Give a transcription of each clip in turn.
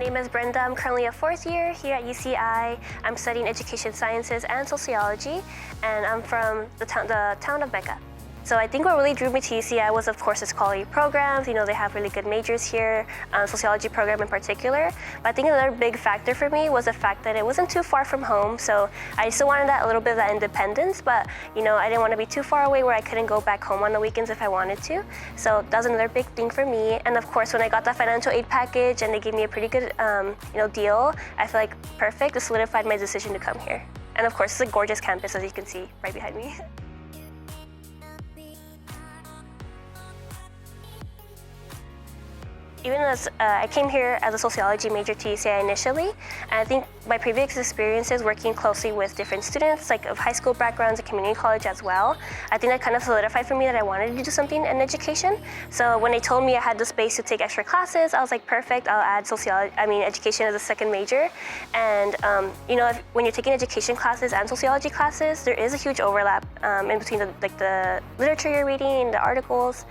name is Brenda. I'm currently a fourth year here at UCI. I'm studying Education Sciences and Sociology, and I'm from the town of Mecca. So I think what really drew me to UCI was, of course, its quality programs. You know, they have really good majors here, sociology program in particular. But I think another big factor for me was the fact that it wasn't too far from home. So I still wanted a little bit of that independence, but you know, I didn't want to be too far away where I couldn't go back home on the weekends if I wanted to. So that was another big thing for me. And of course, when I got that financial aid package and they gave me a pretty good deal, I feel like perfect. It solidified my decision to come here. And of course, it's a gorgeous campus, as you can see right behind me. Even as I came here as a sociology major to UCI initially, and I think my previous experiences working closely with different students, like of high school backgrounds and community college as well, I think that kind of solidified for me that I wanted to do something in education. So when they told me I had the space to take extra classes, I was like, perfect, I'll add education as a second major. And when you're taking education classes and sociology classes, there is a huge overlap in between the literature you're reading, the articles.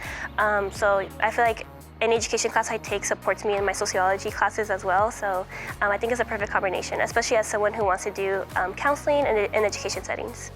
So I feel like any education class I take supports me in my sociology classes as well. So I think it's a perfect combination, especially as someone who wants to do counseling in education settings.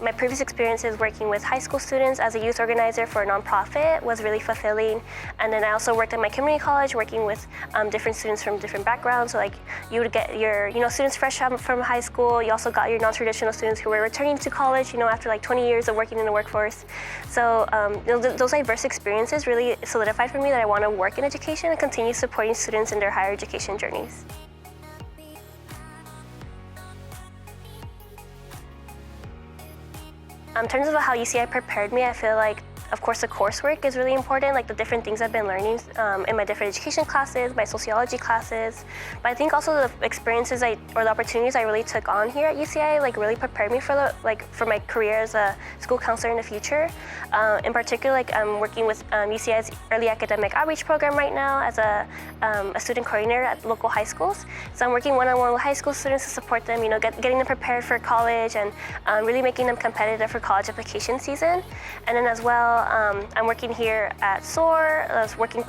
My previous experiences working with high school students as a youth organizer for a nonprofit was really fulfilling. And then I also worked at my community college working with different students from different backgrounds. So like you would get your students fresh from high school. You also got your non-traditional students who were returning to college after like 20 years of working in the workforce. So those diverse experiences really solidified for me that I want to work in education and continue supporting students in their higher education journeys. In terms of how UCI prepared me, I feel like, of course, the coursework is really important, like the different things I've been learning in my different education classes, my sociology classes. But I think also the experiences or the opportunities I really took on here at UCI really prepared me for my career as a school counselor in the future. In particular, I'm working with UCI's early academic outreach program right now as a student coordinator at local high schools. So I'm working one-on-one with high school students to support them, getting them prepared for college and really making them competitive for college application season. And then as well, I'm working here at SOAR, working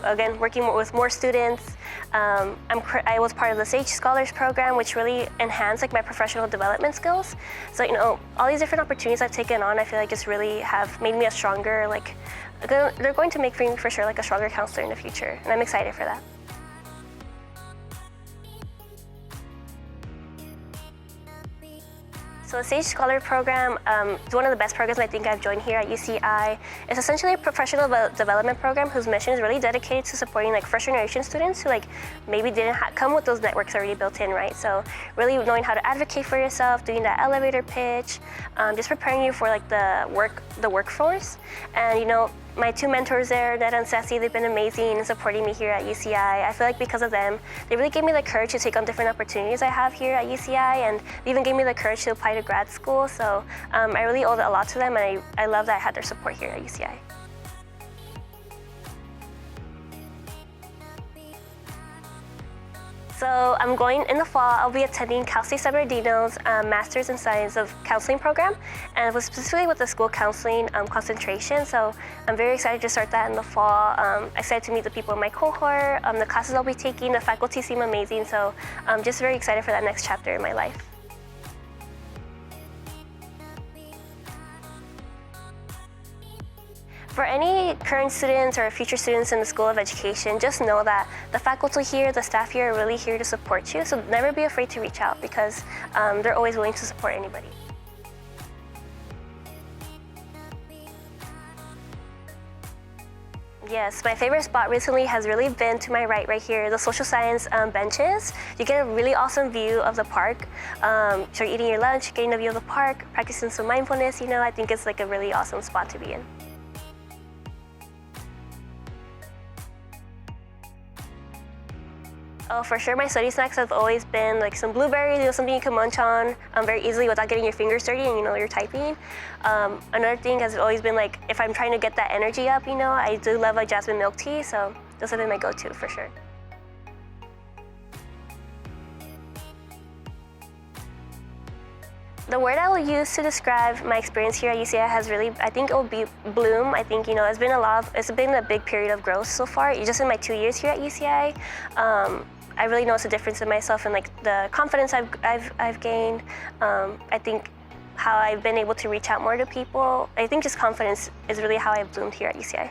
with more students. I was part of the SAGE Scholars program, which really enhanced my professional development skills. So all these different opportunities I've taken on, I feel like just really have made me a stronger, they're going to make me for sure a stronger counselor in the future, and I'm excited for that. So the SAGE Scholar program is one of the best programs I think I've joined here at UCI. It's essentially a professional development program whose mission is really dedicated to supporting first generation students who maybe didn't come with those networks already built in, right? So really knowing how to advocate for yourself, doing that elevator pitch, just preparing you for the workforce. And my two mentors there, Neda and Cecy, they've been amazing in supporting me here at UCI. I feel like because of them, they really gave me the courage to take on different opportunities I have here at UCI, and they even gave me the courage to apply to grad school. So I really owe a lot to them, and I love that I had their support here at UCI. So I'm going in the fall, I'll be attending UC San Bernardino's Master's in Science of Counseling program, and it was specifically with the school counseling concentration. So I'm very excited to start that in the fall. Excited to meet the people in my cohort, the classes I'll be taking, the faculty seem amazing. So I'm just very excited for that next chapter in my life. For any current students or future students in the School of Education, just know that the faculty here, the staff here are really here to support you. So never be afraid to reach out because they're always willing to support anybody. Yes, my favorite spot recently has really been to my right here, the social science benches. You get a really awesome view of the park. So you're eating your lunch, getting a view of the park, practicing some mindfulness, I think it's a really awesome spot to be in. Oh, for sure, my study snacks have always been some blueberries, something you can munch on very easily without getting your fingers dirty and you're typing. Another thing has always been if I'm trying to get that energy up, I do love jasmine milk tea, so those have been my go-to for sure. The word I will use to describe my experience here at UCI has really, I think it will be bloom. I think, it's been a big period of growth so far, just in my 2 years here at UCI. I really noticed a difference in myself and like the confidence I've gained. I think how I've been able to reach out more to people. I think just confidence is really how I've bloomed here at UCI.